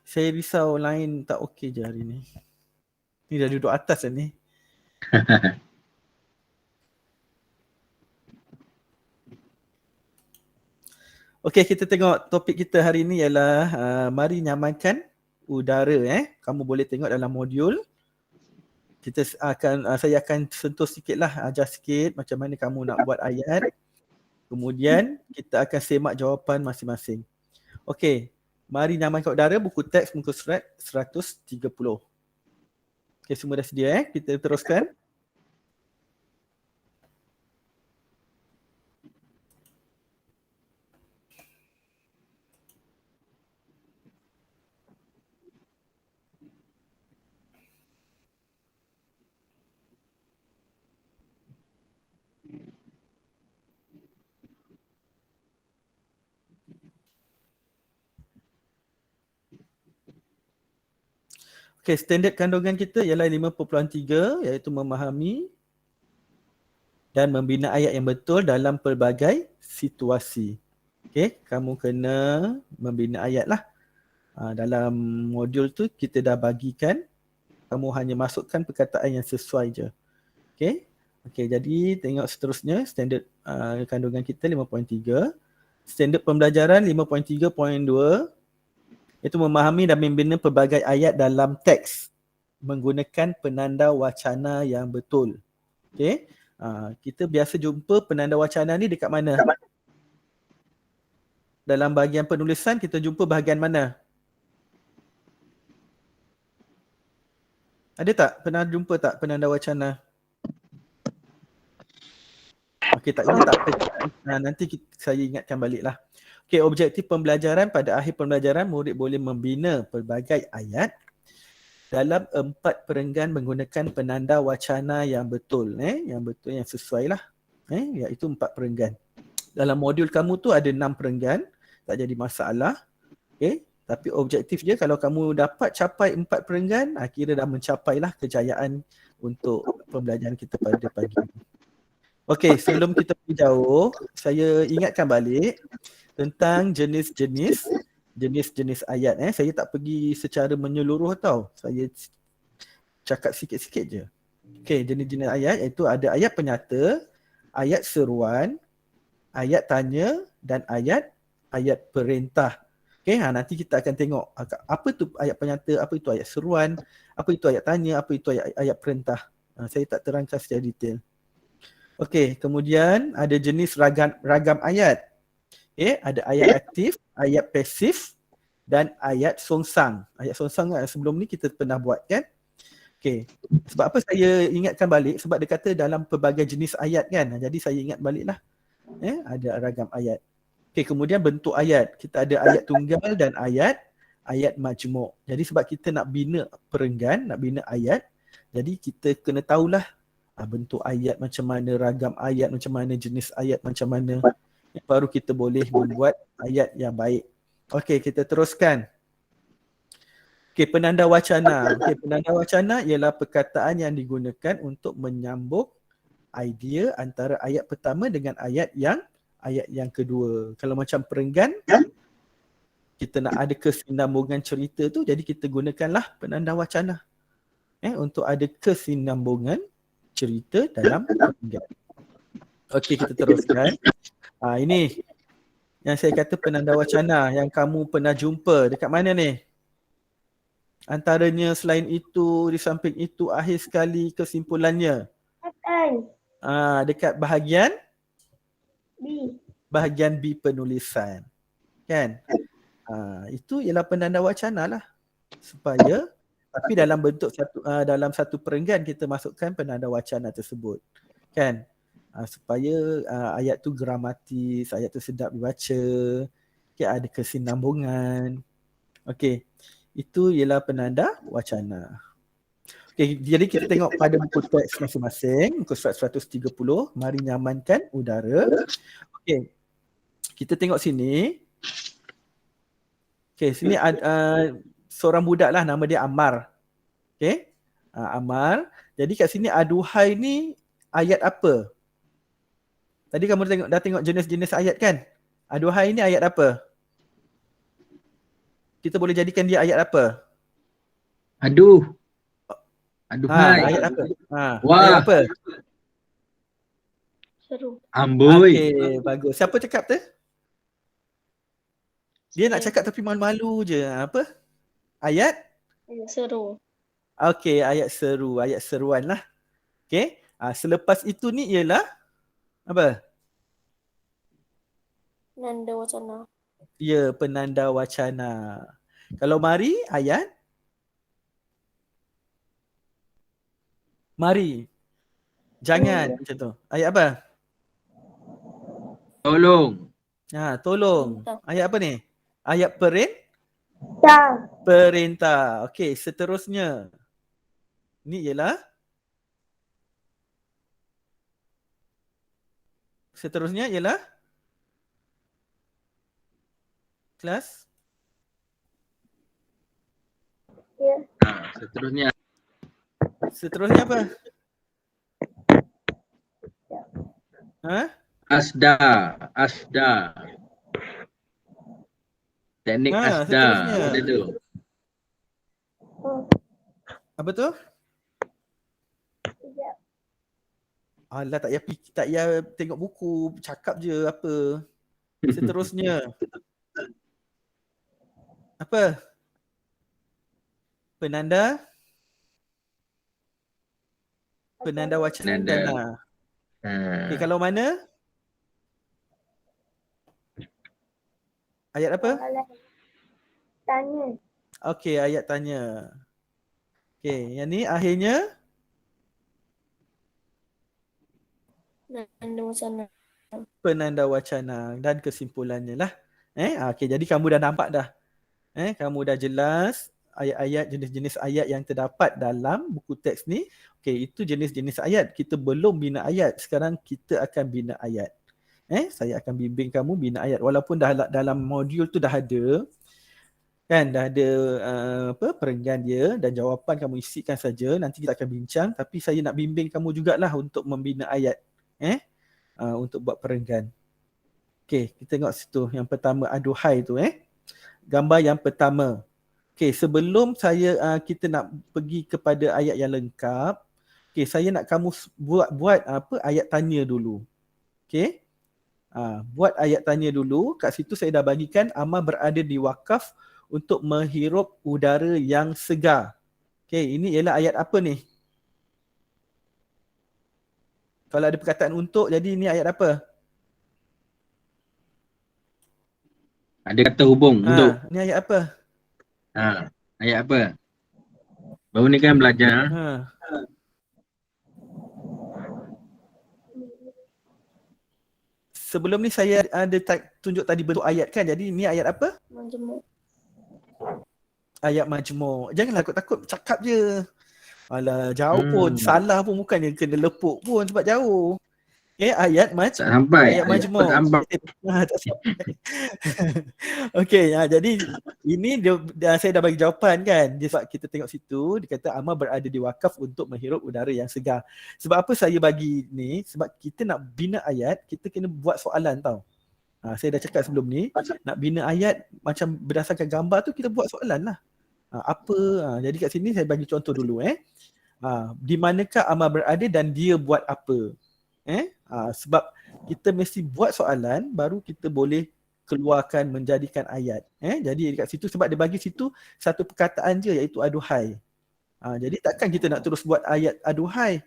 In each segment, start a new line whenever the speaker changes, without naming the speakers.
Saya risau line tak okey je hari ni. Ni dah duduk atas dah ni. Okey, kita tengok topik kita hari ni ialah mari nyamankan udara. Kamu boleh tengok dalam modul. Saya akan sentuh sikitlah, ajar sikit macam mana kamu nak buat ayat. Kemudian kita akan semak jawapan masing-masing. Okey, mari nyamankan udara, buku teks muka surat 130. Okey, semua dah sedia Kita teruskan. Okey, standard kandungan kita ialah 5.3 iaitu memahami dan membina ayat yang betul dalam pelbagai situasi. Okey, kamu kena membina ayat lah. Dalam modul tu kita dah bagikan, kamu hanya masukkan perkataan yang sesuai je. Okey. Okey, jadi tengok seterusnya standard kandungan kita 5.3. Standard pembelajaran 5.3.2 iaitu memahami dan membina pelbagai ayat dalam teks menggunakan penanda wacana yang betul. Okey. Kita biasa jumpa penanda wacana ni dekat mana? Dalam bahagian penulisan kita jumpa bahagian mana? Ada tak? Pernah jumpa tak penanda wacana? Okey, tak ingat tak apa. Nanti saya ingatkan balik lah. Okey, objektif pembelajaran pada akhir pembelajaran murid boleh membina pelbagai ayat dalam 4 perenggan menggunakan penanda wacana yang betul. Yang betul, yang sesuai lah. Iaitu 4 perenggan. Dalam modul kamu tu ada 6 perenggan. Tak jadi masalah. Okey. Tapi objektif je kalau kamu dapat capai 4 perenggan, kira dah mencapailah kejayaan untuk pembelajaran kita pada pagi ini. Okey, sebelum kita pergi jauh, saya ingatkan balik tentang jenis-jenis ayat. Saya tak pergi secara menyeluruh tau. Saya cakap sikit-sikit je. Okey, jenis-jenis ayat iaitu ada ayat penyata, ayat seruan, ayat tanya dan ayat perintah. Okey, nanti kita akan tengok apa tu ayat penyata, apa itu ayat seruan, apa itu ayat tanya, apa itu ayat perintah. Saya tak terangkan secara detail. Okey, kemudian ada jenis ragam ayat. Ada ayat aktif, ayat pasif dan ayat songsang. Ayat songsang sebelum ni kita pernah buat kan? Okey. Sebab apa saya ingatkan balik? Sebab dia kata dalam pelbagai jenis ayat kan. Jadi saya ingat baliklah. Ada ragam ayat. Okey, kemudian bentuk ayat. Kita ada ayat tunggal dan ayat majmuk. Jadi sebab kita nak bina perenggan, nak bina ayat, jadi kita kena tahulah bentuk ayat macam mana, ragam ayat macam mana, jenis ayat macam mana, baru kita boleh membuat ayat yang baik. Okey, kita teruskan. Okey, penanda wacana. Okey, penanda wacana ialah perkataan yang digunakan untuk menyambung idea antara ayat pertama dengan ayat yang kedua. Kalau macam perenggan, kita nak ada kesinambungan cerita tu, jadi kita gunakanlah penanda wacana. Untuk ada kesinambungan cerita dalam perenggan. Okey, kita teruskan. Ini yang saya kata penanda wacana yang kamu pernah jumpa. Dekat mana ni? Antaranya selain itu, di samping itu, akhir sekali kesimpulannya. Dekat bahagian B. Bahagian B penulisan. Kan? Itu ialah penanda wacana lah. Supaya tapi dalam bentuk dalam satu perenggan kita masukkan penanda wacana tersebut. Kan? Supaya ayat tu gramatis, ayat tu sedap dibaca, ada kesinambungan. Okey. Itu ialah penanda wacana. Okey, jadi kita tengok pada buku teks masing-masing, muka surat 130, mari nyamankan udara. Okey. Kita tengok sini. Okey, sini ada seorang budak lah, nama dia Ammar. Okey. Ammar. Jadi kat sini aduhai ni ayat apa? Tadi kamu dah tengok jenis-jenis ayat kan? Aduhai ni ayat apa? Kita boleh jadikan dia ayat apa?
Aduh. Aduhai.
Ayat apa?
Wah.
Ayat apa?
Seru.
Amboi.
Okey, bagus. Siapa cakap tu? Dia nak cakap tapi malu-malu je. Apa? Ayat?
Seru.
Okey, ayat seru, ayat seruan lah. Okey. Selepas itu ni ialah apa?
Nanda wacana.
Ya, penanda wacana. Kalau mari, ayat? Mari. Jangan macam tu. Ayat apa?
Tolong.
Tolong.
Perintah.
Ayat apa ni? Ayat
Tak.
perintah. Okey, seterusnya. Ni ialah seterusnya ialah kelas.
Ya.
Seterusnya.
Seterusnya apa?
Asda. Teknik asda.
Seterusnya.
Macam tu.
Apa tu? Alah, tak payah tengok buku, cakap je apa. Seterusnya. Apa? Penanda wacana dana. Okey, kalau mana? Ayat apa?
Tanya.
Okey, ayat tanya. Okey, yang ni akhirnya
Nanda wacana.
penanda wacana dan kesimpulannya lah. Okey, jadi kamu dah nampak dah. Kamu dah jelas ayat-ayat, jenis-jenis ayat yang terdapat dalam buku teks ni. Okey, itu jenis-jenis ayat. Kita belum bina ayat. Sekarang kita akan bina ayat. Saya akan bimbing kamu bina ayat. Walaupun dalam modul tu dah ada, kan, dah ada perenggan dia dan jawapan kamu isikan saja. Nanti kita akan bincang. Tapi saya nak bimbing kamu jugalah untuk membina ayat. Untuk buat perenggan. Okey, kita tengok situ. Yang pertama, aduhai tu. Gambar yang pertama. Okey, sebelum kita nak pergi kepada ayat yang lengkap, okey, saya nak kamu buat ayat tanya dulu. Okey? Buat ayat tanya dulu. Kat situ saya dah bagikan Amar berada di wakaf untuk menghirup udara yang segar. Okey, ini ialah ayat apa ni? Kalau ada perkataan untuk, jadi ini ayat apa?
Ada kata hubung untuk.
Ini ayat apa?
Ayat apa? Baru ni kan belajar.
Sebelum ni saya ada tunjuk tadi bentuk ayat kan. Jadi ni ayat apa?
Majmuk.
Ayat majmuk. Janganlah takut-takut, cakap je. Alah, jauh pun. Salah pun bukannya kena lepuk pun sebab jauh. Ayat
Tak sampai.
ayat majmuk. Tak sampai. Okey, jadi ini saya dah bagi jawapan kan. Sebab kita tengok situ, dia kata Amar berada di wakaf untuk menghirup udara yang segar. Sebab apa saya bagi ni? Sebab kita nak bina ayat, kita kena buat soalan tau. Saya dah cakap sebelum ni, nak bina ayat macam berdasarkan gambar tu, kita buat soalan lah. Jadi kat sini saya bagi contoh dulu. Di manakah Amar berada dan dia buat apa? Sebab kita mesti buat soalan baru kita boleh keluarkan menjadikan ayat. Jadi dekat situ sebab dia bagi situ satu perkataan je iaitu aduhai. Jadi takkan kita nak terus buat ayat aduhai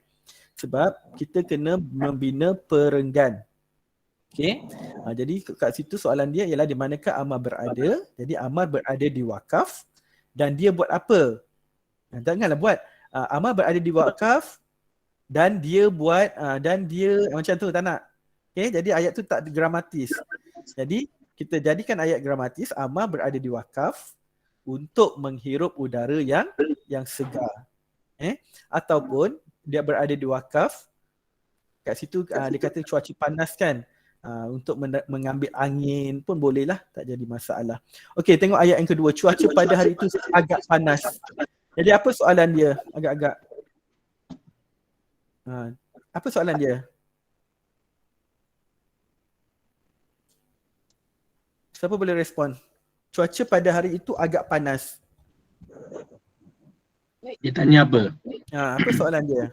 sebab kita kena membina perenggan. Okey. Jadi kat situ soalan dia ialah di manakah Amar berada? Jadi Amar berada di wakaf dan dia buat apa? Janganlah buat Amar berada di wakaf dan dia buat dan dia macam tu, tak nak. Okey, jadi ayat tu tak gramatis. Jadi kita jadikan ayat gramatis, Amar berada di wakaf untuk menghirup udara yang segar. Ataupun dia berada di wakaf, kat situ dia kata cuaca panas kan. Untuk mengambil angin pun boleh lah, tak jadi masalah. Okey, tengok ayat yang kedua. Cuaca pada hari itu agak panas. Jadi apa soalan dia? Agak-agak. Apa soalan dia? Siapa boleh respon? cuaca pada hari itu agak panas.
Dia tanya apa?
Apa soalan dia?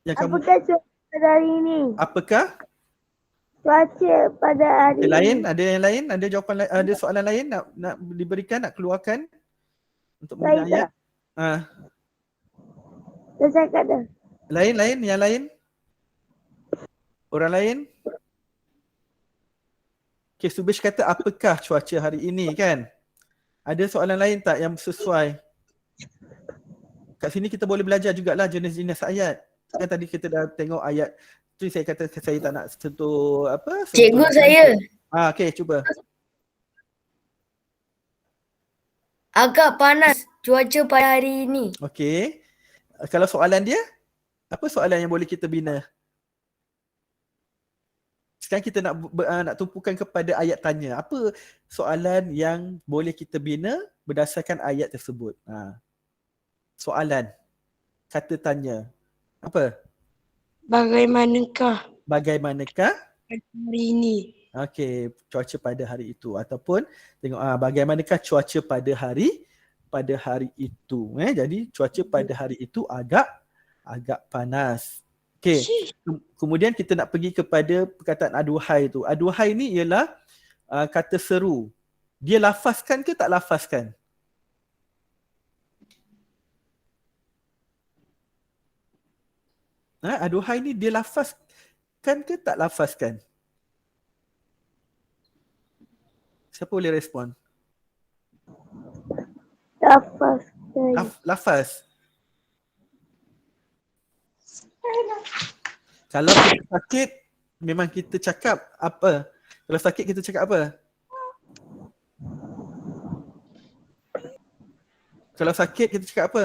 Yang kamu
Apakah cuaca pada hari ini?
apakah?
Cuaca pada hari
Lain,
ini.
ada yang lain? Ada jawapan lain? Ada soalan lain nak diberikan, nak keluarkan untuk membina
Saya
ayat?
tak. Saya cakap dah.
Lain, yang lain? Orang lain? Okay, Subish kata apakah cuaca hari ini kan? Ada soalan lain tak yang sesuai? Kat sini kita boleh belajar jugalah jenis-jenis ayat. Kan tadi kita dah tengok ayat tu, saya kata saya tak nak sentuh apa?
Cikgu
sentuh
saya.
okey, cuba.
Agak panas cuaca pada hari ini.
Okey. Kalau soalan dia, apa soalan yang boleh kita bina? Sekarang kita nak tumpukan kepada ayat tanya. Apa soalan yang boleh kita bina berdasarkan ayat tersebut? Soalan. Kata tanya. Apa?
Bagaimanakah
Bagaimanakah?
hari ini?
Okey, cuaca pada hari itu, ataupun tengok bagaimanakah cuaca pada hari itu. Jadi cuaca pada hari itu agak panas. Okey. Kemudian kita nak pergi kepada perkataan aduhai tu. Aduhai ni ialah kata seru. Dia lafazkan ke tak lafazkan? Aduhai ni dia lafazkan ke tak lafazkan? Siapa boleh respon?
Lafaz.
Lafaz. Kalau kita sakit, memang kita cakap apa? Kalau sakit kita cakap apa? Kalau sakit kita cakap apa?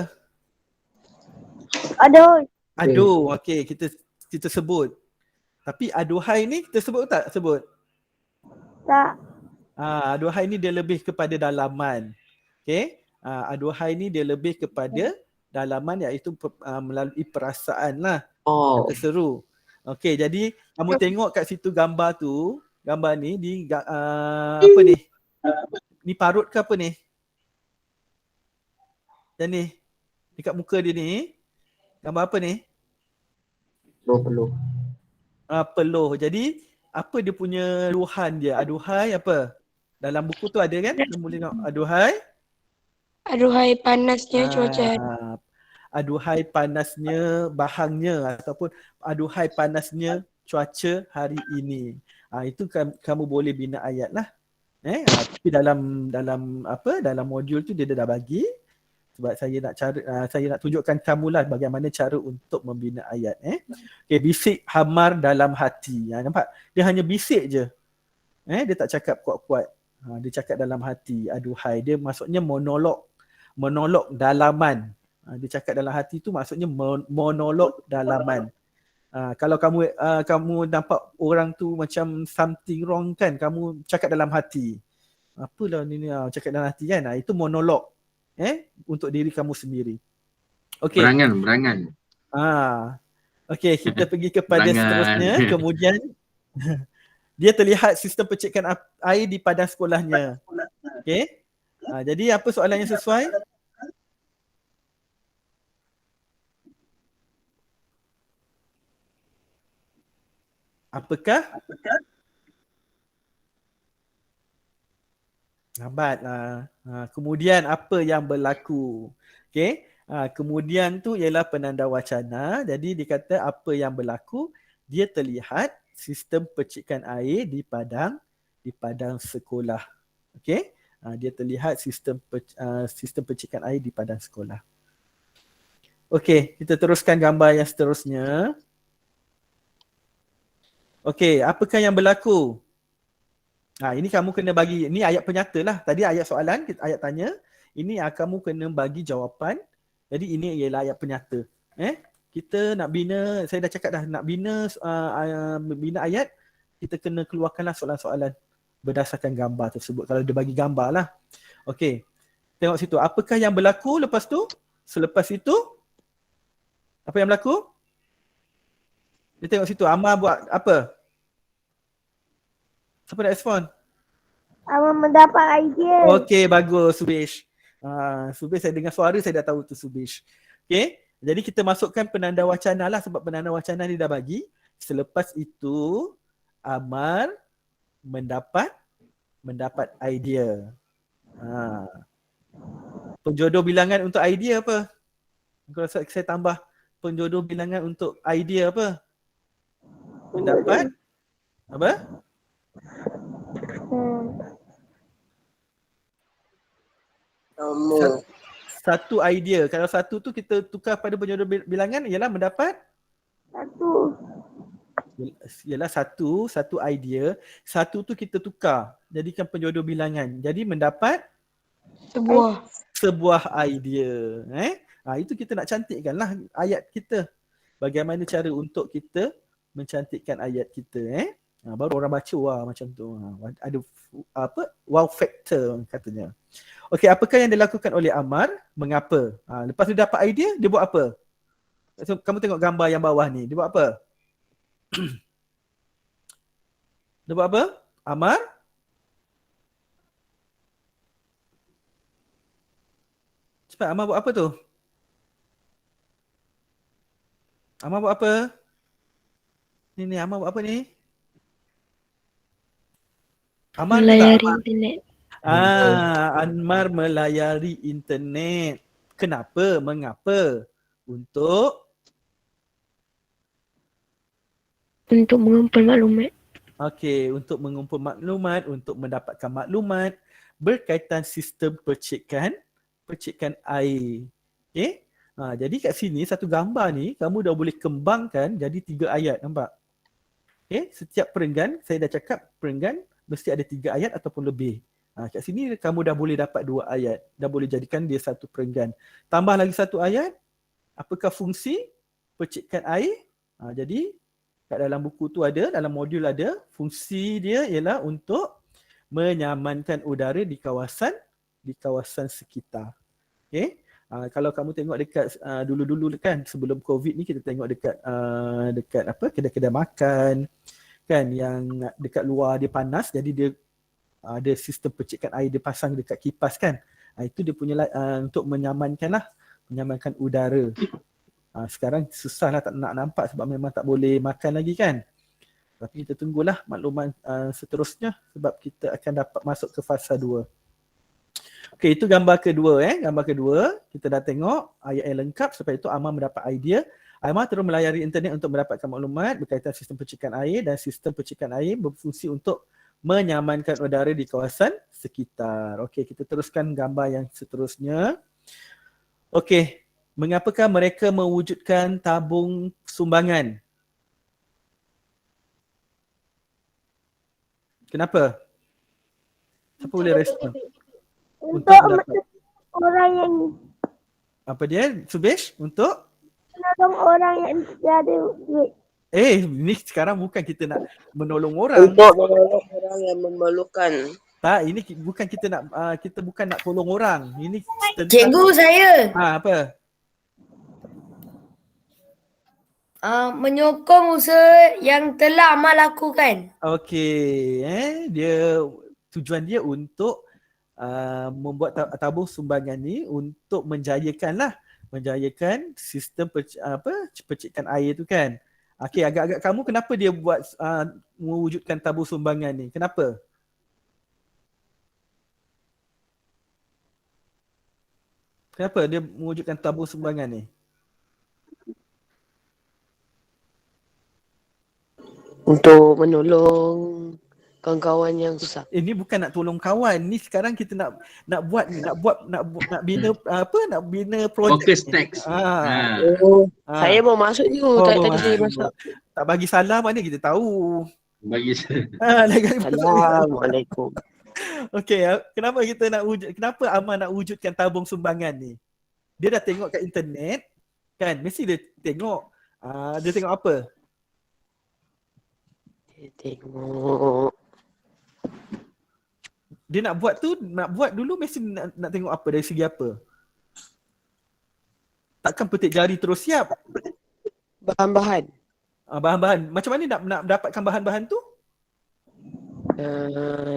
Aduh, okey, kita sebut. Tapi aduhai ni kita sebut tak? Sebut.
Tak.
Aduhai ni dia lebih kepada dalaman. Okey? Aduhai ni dia lebih kepada dalaman, iaitu melalui perasaan lah. Kata seru. Okey, jadi kamu tengok kat situ gambar tu, gambar ni di apa ni? Ni parut ke apa ni? Dan ni dekat muka dia ni, gambar apa ni?
Peluh.
Peluh. Jadi apa dia punya luahan dia? Aduhai apa? Dalam buku tu ada kan? Kamu boleh tengok aduhai.
Aduhai panasnya cuaca.
Aduhai panasnya bahangnya, ataupun aduhai panasnya cuaca hari ini. Itu kamu boleh bina ayat lah. Tapi dalam modul tu dia dah bagi, sebab saya nak tunjukkan kamu lah bagaimana cara untuk membina ayat. Okay, bisik hamar dalam hati. Nampak? Dia hanya bisik je. Dia tak cakap kuat-kuat. Dia cakap dalam hati. Aduhai. Dia maksudnya monolog dalaman. Dia cakap dalam hati tu maksudnya monolog dalaman. Kalau kamu nampak orang tu macam something wrong kan, kamu cakap dalam hati. Apalah ni cakap dalam hati kan? Itu monolog. Untuk diri kamu sendiri. Okey.
Berangan.
Okey, kita pergi kepada seterusnya. Kemudian dia terlihat sistem percikan air di padang sekolahnya. Okey. Jadi apa soalan yang sesuai? Apakah? Lambatlah. Kemudian apa yang berlaku? Okey. Kemudian tu ialah penanda wacana. Jadi dikata apa yang berlaku, dia terlihat sistem percikan air di padang sekolah. Okey. Dia terlihat sistem percikan air di padang sekolah. Okey, kita teruskan gambar yang seterusnya. Okey, apakah yang berlaku? Ini kamu kena bagi, ini ayat penyata lah. Tadi ayat soalan, ayat tanya. Ini kamu kena bagi jawapan. Jadi ini ialah ayat penyata. Kita nak bina, saya dah cakap dah, nak bina ayat, kita kena keluarkanlah soalan-soalan berdasarkan gambar tersebut. Kalau dia bagi gambar lah. Okey, tengok situ. Apakah yang berlaku lepas tu? Selepas itu, apa yang berlaku? Dia tengok situ, Amar buat apa? Siapa nak respon?
Amar mendapat idea.
Okey, bagus Subish. Subish saya dengar suara saya dah tahu tu Subish. Okey, jadi kita masukkan penanda wacana lah sebab penanda wacana ni dah bagi. Selepas itu Amar mendapat idea. Penjodoh bilangan untuk idea apa? Kalau saya tambah penjodoh bilangan untuk idea apa? Mendapat apa? Satu idea. Kalau satu tu kita tukar pada penjodoh bilangan ialah mendapat
Satu.
ialah satu idea. Satu tu kita tukar jadikan penjodoh bilangan. Jadi mendapat sebuah idea. Itu kita nak cantikkanlah ayat kita. Bagaimana cara untuk kita mencantikkan ayat kita. Baru orang baca wah macam tu. Ada wow factor katanya. Okey, apakah yang dilakukan oleh Amar? Mengapa? Lepas dia dapat idea, dia buat apa? So, kamu tengok gambar yang bawah ni. Dia buat apa? Dia buat apa? Amar? Cepat, Amar buat apa tu? Amar buat apa? Ni, Amar buat apa ni? Amar
melayari internet.
Anmar melayari internet. Kenapa? Mengapa? Untuk
mengumpul maklumat.
Okey, untuk mengumpul maklumat, untuk mendapatkan maklumat berkaitan sistem percikan air. Okey? Jadi kat sini satu gambar ni kamu dah boleh kembangkan jadi 3 ayat, nampak? Okey, setiap perenggan saya dah cakap perenggan mesti ada 3 ayat ataupun lebih. Kat sini kamu dah boleh dapat 2 ayat. Dah boleh jadikan dia satu perenggan. Tambah lagi 1 ayat. Apakah fungsi percikan air? Jadi kat dalam buku tu ada, dalam modul ada, fungsi dia ialah untuk menyamankan udara di kawasan sekitar. Okey? Kalau kamu tengok dekat dulu-dulu kan sebelum Covid ni kita tengok dekat kedai-kedai makan kan yang dekat luar dia panas jadi dia ada sistem percikan air dia pasang dekat kipas kan. Itu dia punya untuk menyamankan udara. Sekarang susah lah tak nak nampak sebab memang tak boleh makan lagi kan. Tapi kita tunggulah makluman seterusnya sebab kita akan dapat masuk ke fasa 2. Okey, itu gambar kedua. Gambar kedua, kita dah tengok ayat yang lengkap. Selepas itu Amar mendapat idea. Amar terus melayari internet untuk mendapatkan maklumat berkaitan sistem percikan air dan sistem percikan air berfungsi untuk menyamankan udara di kawasan sekitar. Okey, kita teruskan gambar yang seterusnya. Okey, mengapakah mereka mewujudkan tabung sumbangan? Kenapa? Siapa boleh respon?
Untuk orang yang
Apa dia? Subish? Untuk?
menolong orang yang tiada duit.
Ni sekarang bukan kita nak menolong orang.
Untuk menolong orang yang memerlukan.
Tak, ini bukan kita bukan nak tolong orang. Ini tentang
Cikgu saya.
apa?
Menyokong usaha yang telah Amar lakukan.
Okey, dia tujuan dia untuk membuat tabung sumbangan ni untuk menjayakan sistem percikan air tu kan. Okey, agak-agak kamu kenapa dia buat mewujudkan tabung sumbangan ni? Kenapa? Kenapa dia mewujudkan tabung sumbangan ni?
Untuk menolong kawan-kawan yang susah.
Ini bukan nak tolong kawan. Ni sekarang kita nak bina projek.
Focus
ni.
text.
Saya mau masuk je. Tadi saya masuk.
Tak bagi salam mana kita tahu.
Bagi
Assalamualaikum.
Okey, kenapa Amar nak wujudkan tabung sumbangan ni? Dia dah tengok kat internet kan, mesti dia tengok dia tengok apa?
Dia tengok.
Dia nak buat dulu mesti nak tengok apa, dari segi apa? Takkan petik jari terus siap.
Bahan-bahan.
Bahan-bahan. Macam mana nak dapatkan bahan-bahan tu?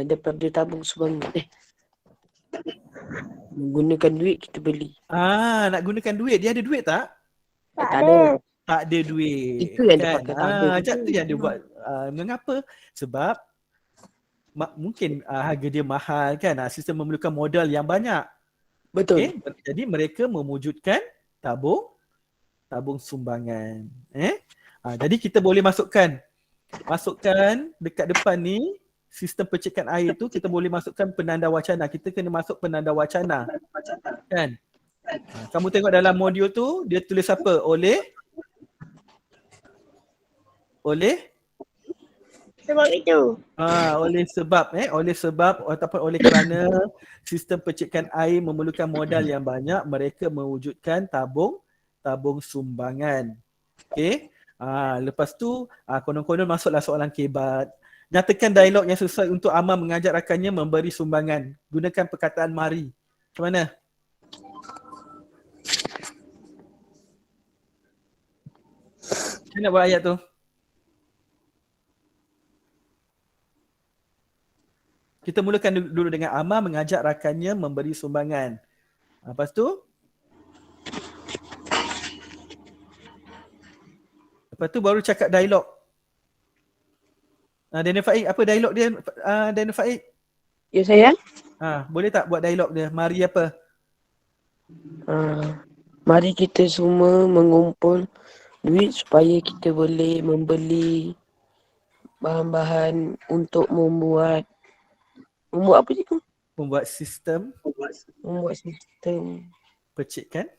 Daripada tabung sumbangan. Menggunakan duit kita beli.
Nak gunakan duit. Dia ada duit tak?
Tak
Tak
ada.
ada.
Tak ada duit.
Itu yang dia
kan?
pakai tabung
Macam
tu.
tu yang dia buat. Mengapa? Sebab mungkin harga dia mahal kan. Sistem memerlukan modal yang banyak.
Betul.
Jadi mereka mewujudkan tabung sumbangan. Jadi kita boleh masukkan dekat depan ni sistem percikan air tu, kita boleh masukkan penanda wacana. Kita kena masuk penanda wacana. Kan? Kamu tengok dalam modul tu dia tulis apa? Oleh
Sebab itu.
oleh sebab ataupun oleh kerana sistem percikan air memerlukan modal yang banyak, mereka mewujudkan tabung sumbangan. Okey. Lepas tu konon-konon masuklah soalan kebat. Nyatakan dialog yang sesuai untuk Amar mengajak rakannya memberi sumbangan. Gunakan perkataan mari. Macam mana? Macam mana buat ayat tu? Kita mulakan dulu dengan Amar mengajak rakannya memberi sumbangan. Lepas tu baru cakap dialog. Daniel Faik, apa dialog dia Daniel Faik?
Ya sayang.
Boleh tak buat dialog dia? Mari apa?
Mari kita semua mengumpul duit supaya kita boleh membeli bahan-bahan untuk membuat apa cikgu?
Membuat sistem percikan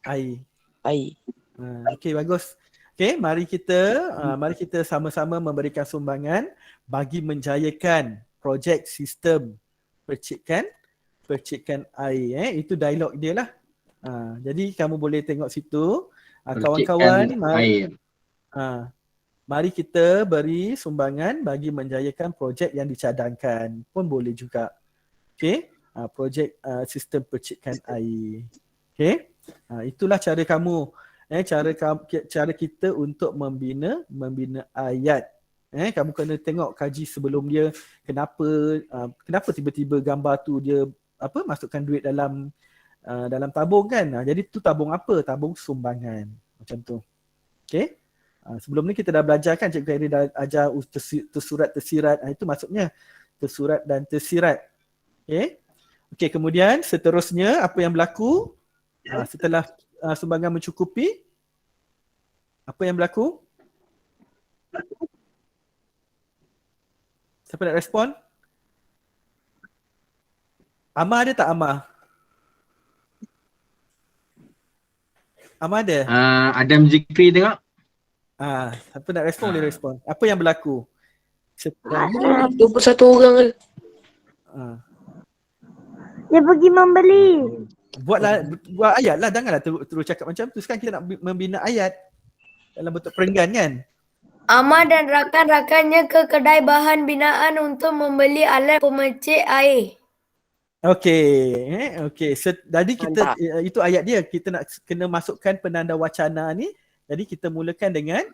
air. Okey, bagus. Okey, mari kita sama-sama memberikan sumbangan bagi menjayakan projek sistem percikan air. Itu dialog dia lah. Jadi kamu boleh tengok situ. Kawan-kawan, mari kita beri sumbangan bagi menjayakan projek yang dicadangkan. Pun boleh juga. Okey, projek sistem percikan air. Okey, itulah cara kamu. Cara kita untuk membina ayat. Kamu kena tengok kaji sebelum dia kenapa tiba-tiba gambar tu dia masukkan duit dalam tabung kan. Jadi tu tabung apa? Tabung sumbangan. Macam tu. Okey. Sebelum ni kita dah belajar kan, Cikgu Khairi dah ajar tersurat tersirat. Itu maksudnya tersurat dan tersirat. Okey, kemudian seterusnya apa yang berlaku setelah sumbangan mencukupi? Apa yang berlaku? Siapa nak respon? Amar ada tak Amar? Amar ada?
Adam Zikri tengok.
Siapa nak respon boleh respon. Apa yang berlaku?
21 orang ke?
Dia pergi membeli.
Buat ayat lah. Janganlah terus cakap macam tu. Sekarang kita nak membina ayat dalam bentuk perenggan kan?
Amar dan rakan-rakannya ke kedai bahan binaan untuk membeli alat pemercik air.
Okey. Jadi kita itu ayat dia. Kita nak kena masukkan penanda wacana ni. Jadi kita mulakan dengan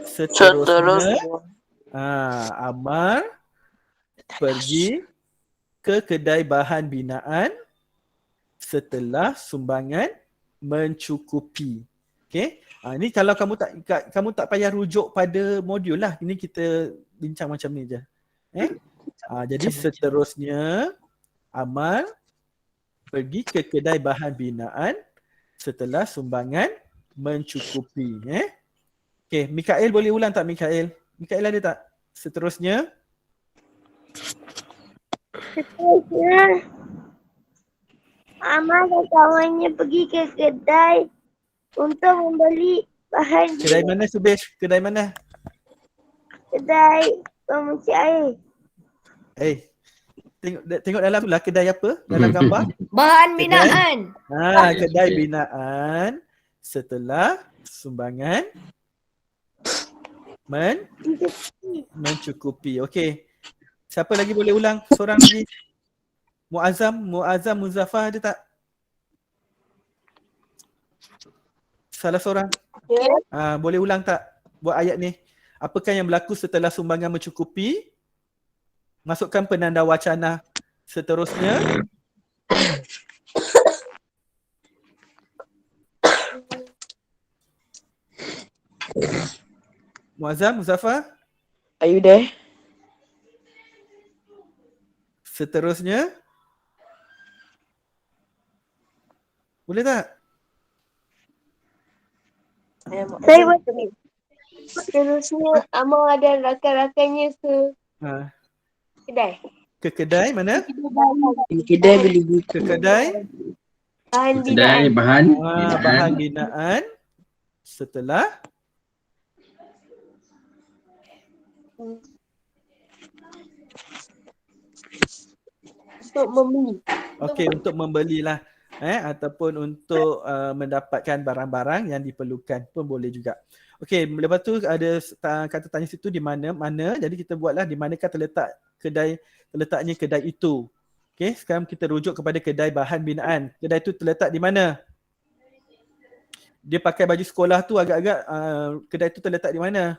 seterusnya Amar pergi ke kedai bahan binaan setelah sumbangan mencukupi. Okey. Ini kalau kamu tak payah rujuk pada modul lah. Ini kita bincang macam ni je. Jadi seterusnya Amar pergi ke kedai bahan binaan setelah sumbangan mencukupi. Okey, Mikael boleh ulang tak Mikael? Mikael ada tak? Seterusnya
Amar dan kawannya pergi ke kedai untuk membeli bahan.
kedai mana Subesh? Kedai mana?
Kedai pemercik air.
Tengok dalam tu lah kedai apa? Dalam gambar.
Bahan binaan.
Kedai binaan setelah sumbangan mencukupi. Okey. Siapa lagi boleh ulang? Seorang lagi. Muazzam Muzaffar ada tak? Salah seorang. Boleh ulang tak buat ayat ni? Apakah yang berlaku setelah sumbangan mencukupi? Masukkan penanda wacana seterusnya. Muazzam, Muzaffar?
Are you there?
Seterusnya. Boleh tak?
Saya buat
Seterusnya Amal dan rakan-rakannya ke
Ha.
kedai.
Ke kedai mana?
Ini kedai beli buku.
Ke kedai
Bahan
Kedai
binaan.
bahan.
bahan binaan. Setelah
Untuk membeli.
okey, untuk membelilah ataupun untuk mendapatkan barang-barang yang diperlukan pun boleh juga. Okey, lepas tu ada kata tanya situ di mana-mana. Jadi kita buatlah di manakah terletaknya kedai itu. Okey, sekarang kita rujuk kepada kedai bahan binaan. Kedai itu terletak di mana? Dia pakai baju sekolah tu agak-agak kedai itu terletak di mana?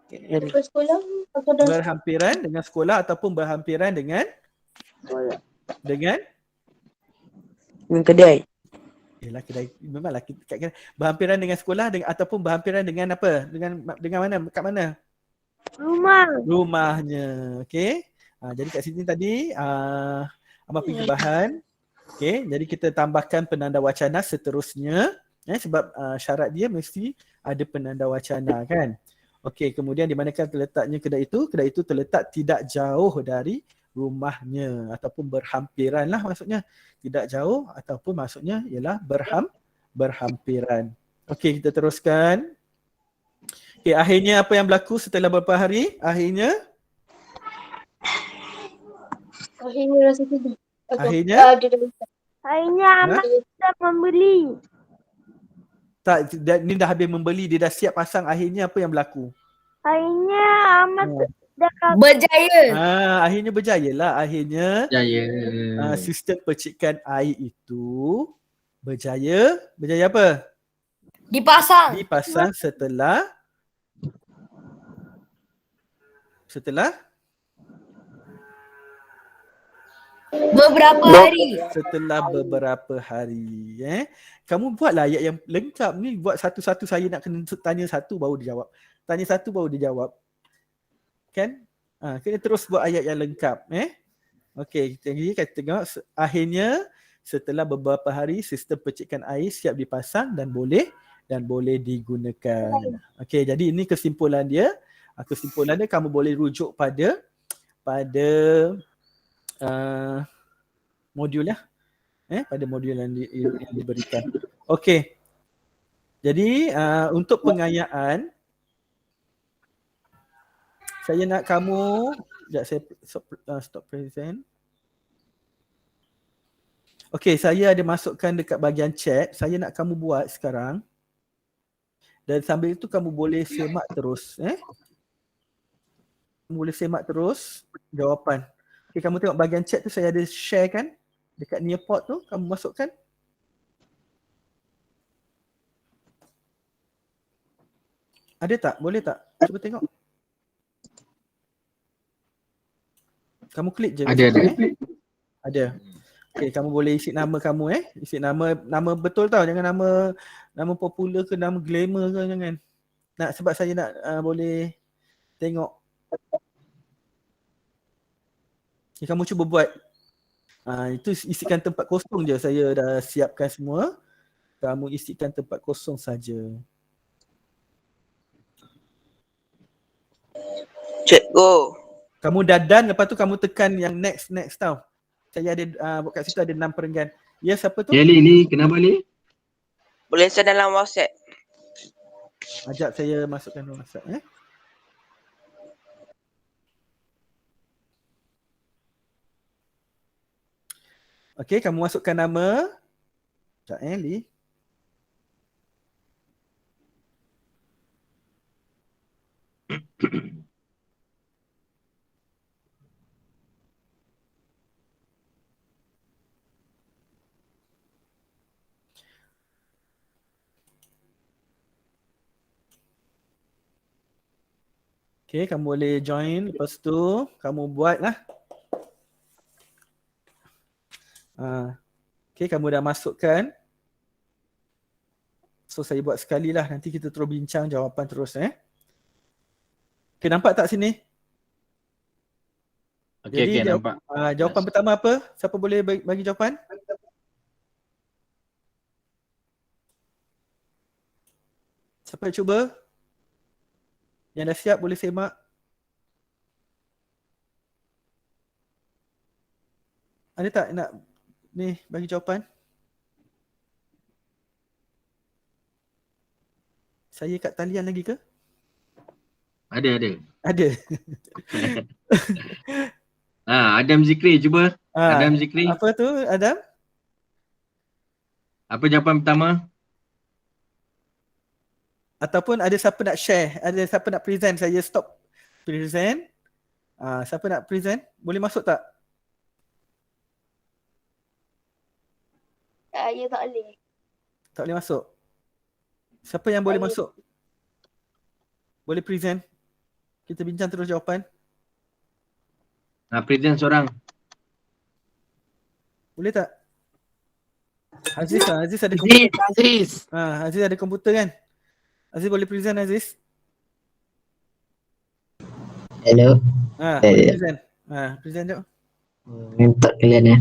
Ke sekolah atau dah
Berhampiran dengan sekolah ataupun berhampiran dengan dengan
Kedai.
Yalah kedai memanglah kat kedai. Berhampiran dengan sekolah ataupun berhampiran dengan apa? Dengan mana? Kat mana?
rumah.
Rumahnya. Okey. Jadi kat sini tadi Amal pergi ke bahan. Okey, jadi kita tambahkan penanda wacana seterusnya. Sebab syarat dia mesti ada penanda wacana kan. Okey, kemudian di manakah terletaknya kedai itu? Kedai itu terletak tidak jauh dari rumahnya ataupun berhampiran lah maksudnya. Tidak jauh ataupun maksudnya ialah berhampiran. Okey, kita teruskan. Okey, akhirnya apa yang berlaku setelah beberapa hari? Akhirnya
rasa sedih.
Akhirnya?
Akhirnya Amal sudah membeli.
Tak, ni dah habis membeli, dia dah siap pasang. Akhirnya apa yang berlaku?
Akhirnya Amal dah
Berjaya.
Akhirnya berjaya lah. Akhirnya
Jaya.
sistem percikan air itu berjaya. Berjaya apa?
Dipasang.
Dipasang setelah
Beberapa hari.
setelah beberapa hari. Kamu buatlah ayat yang lengkap ni. Buat satu-satu, saya nak kena tanya satu baru dia jawab. Tanya satu baru dia jawab. Kan? Kena terus buat ayat yang lengkap. Okey, kita tengok. Akhirnya setelah beberapa hari sistem percikan air siap dipasang dan boleh digunakan. Okey, jadi ini kesimpulan dia. Kesimpulan dia kamu boleh rujuk pada modul lah. Pada modul yang diberikan. Okey. Jadi untuk pengayaan saya nak kamu saya stop present. Okey, saya ada masukkan dekat bahagian chat. Saya nak kamu buat sekarang. Dan sambil itu kamu boleh semak terus. Kamu boleh semak terus jawapan. Okay, kamu tengok bahagian chat tu saya ada share kan. Dekat Nearpod tu kamu masukkan. Ada tak? Boleh tak? Cuba tengok. Kamu klik je.
Ada.
Ada. Okay, kamu boleh isi nama kamu Isi nama betul tau. Jangan nama popular ke nama glamour ke jangan. Sebab saya nak boleh tengok. Okay, kamu cuba buat. Itu isikan tempat kosong je. Saya dah siapkan semua. Kamu isikan tempat kosong saja.
Cikgu.
Kamu dah done, lepas tu kamu tekan yang next tau. Saya ada kat situ ada 6 perenggan. Ya, siapa tu?
Ya Lili, kenapa Lili?
Boleh saya dalam WhatsApp?
Ajak saya masukkan dalam WhatsApp. Okey, kamu masukkan nama. Sekejap Li. Okay, kamu boleh join. Lepas tu kamu buat lah. Okay, kamu dah masukkan. So saya buat sekali lah. Nanti kita terus bincang jawapan terus. Okay, nampak tak sini?
Okey, nampak.
Jawapan pertama apa? Siapa boleh bagi jawapan? Siapa yang cuba? Yang dah siap boleh semak. Ada tak nak ni bagi jawapan? Saya kat talian lagi ke?
Ada.
Ada.
Adam Zikri cuba. Adam Zikri.
Apa tu Adam?
Apa jawapan pertama?
Ataupun ada siapa nak share? Ada siapa nak present? Saya stop present. Siapa nak present? Boleh masuk tak?
Saya tak boleh.
Tak boleh masuk. Siapa yang boleh masuk? Boleh present? Kita bincang terus jawapan.
Present seorang.
Boleh tak? Aziz ada komputer.
Aziz.
Aziz ada komputer kan? Aziz boleh present Aziz?
Hello.
Boleh present. Present jap.
Tak kalian ya.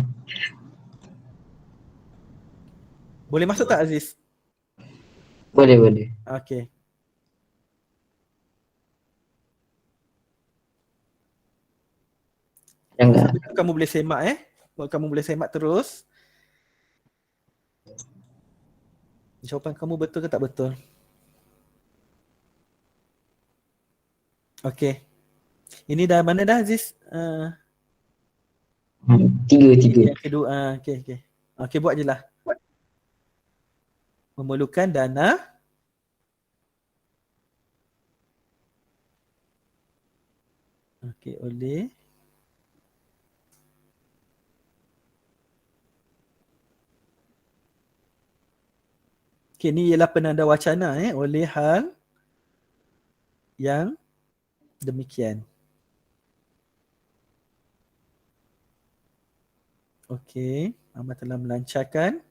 Boleh masuk tak Aziz?
Boleh.
Okay.
Enggak.
Kamu boleh semak Kamu boleh semak terus. Jawapan kamu betul ke tak betul? Okay. Ini dah mana dah Aziz?
Tiga.
Yang kedua. Okay, buat je lah. Memerlukan dana oleh ni ialah penanda wacana oleh hal yang demikian. Okey, Ahmad telah melancarkan.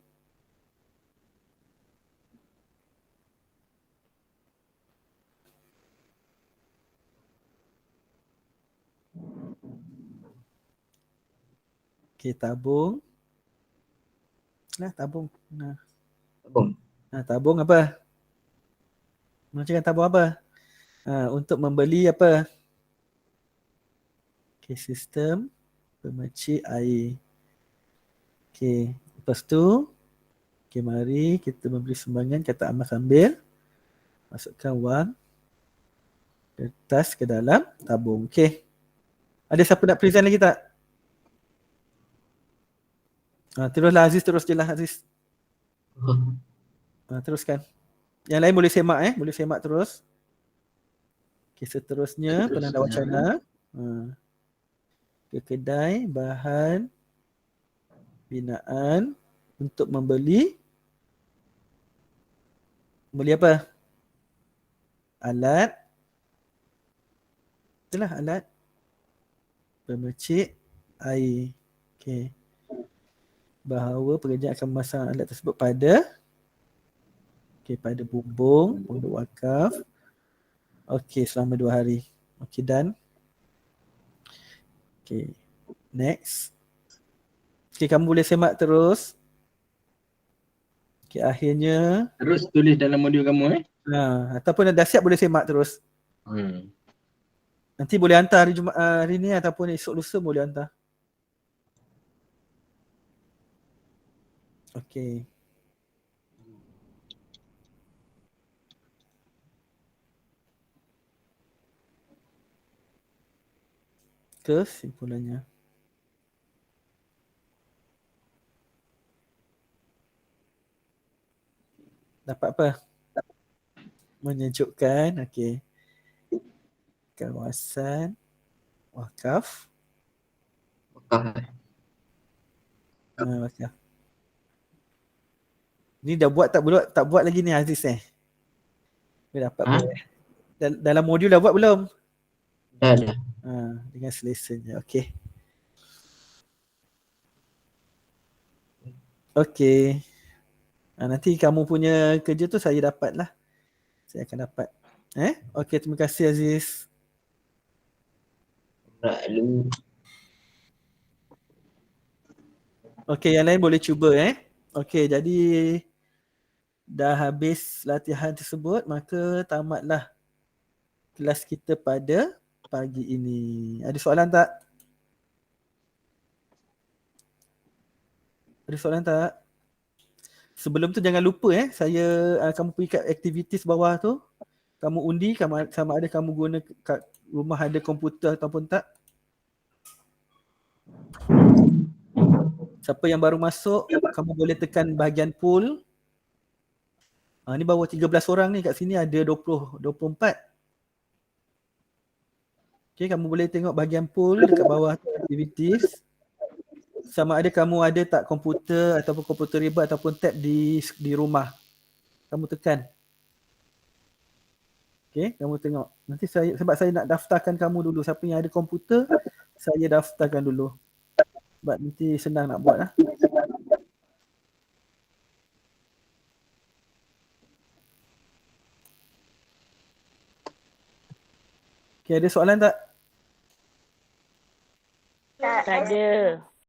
Okey, tabung. Tabung. Tabung apa? Macam tabung apa? Untuk membeli apa? Okey, sistem pemercik air. Okey, lepas tu mari kita memberi sumbangan, kata Ahmad sambil masukkan wang kertas ke dalam tabung. Okey. Ada siapa nak present lagi tak? Teruslah Aziz, terus je lah Aziz. Teruskan. Yang lain boleh semak boleh semak terus. Okey, seterusnya penanda wacana ke kedai bahan binaan untuk membeli apa? Alat. Itulah alat pemercik air. Okey. Bahawa pekerja akan memasang alat tersebut pada bumbung pondok wakaf. Okey, selama 2 hari. Okey, done. Okey, next. Okey, kamu boleh semak terus. Okey, akhirnya
Terus tulis dalam modul kamu
ataupun dah siap boleh semak terus. Nanti boleh hantar hari ni ataupun esok lusa boleh hantar. Okey. Kesimpulannya. Dapat apa? Menyejukkan. Okey. Kawasan wakaf. Wakaf. Ni dah buat tak buat lagi ni Aziz Dia dapat dalam modul dah buat belum?
Dah.
Dengan selesanya. Okey. Okey. Nanti kamu punya kerja tu saya dapat lah. Saya akan dapat. Okey, terima kasih Aziz.
Lalu.
Okey, yang lain boleh cuba Okey, jadi dah habis latihan tersebut, maka tamatlah kelas kita pada pagi ini. Ada soalan tak? Ada soalan tak? Sebelum tu jangan lupa kamu pergi kat aktivitis bawah tu, kamu undi sama ada kamu guna kat rumah ada komputer ataupun tak. Siapa yang baru masuk, kamu boleh tekan bahagian pool. Ni bawa 13 orang ni, kat sini ada 24. Okay, kamu boleh tengok bahagian pool dekat bawah tu, activities. Sama ada kamu ada tak komputer ataupun komputer rebel ataupun tab di rumah. Kamu tekan. Okay, kamu tengok. Nanti sebab saya nak daftarkan kamu dulu. Siapa yang ada komputer, saya daftarkan dulu. Sebab nanti senang nak buat lah. Okay, ada soalan tak?
Tak ada.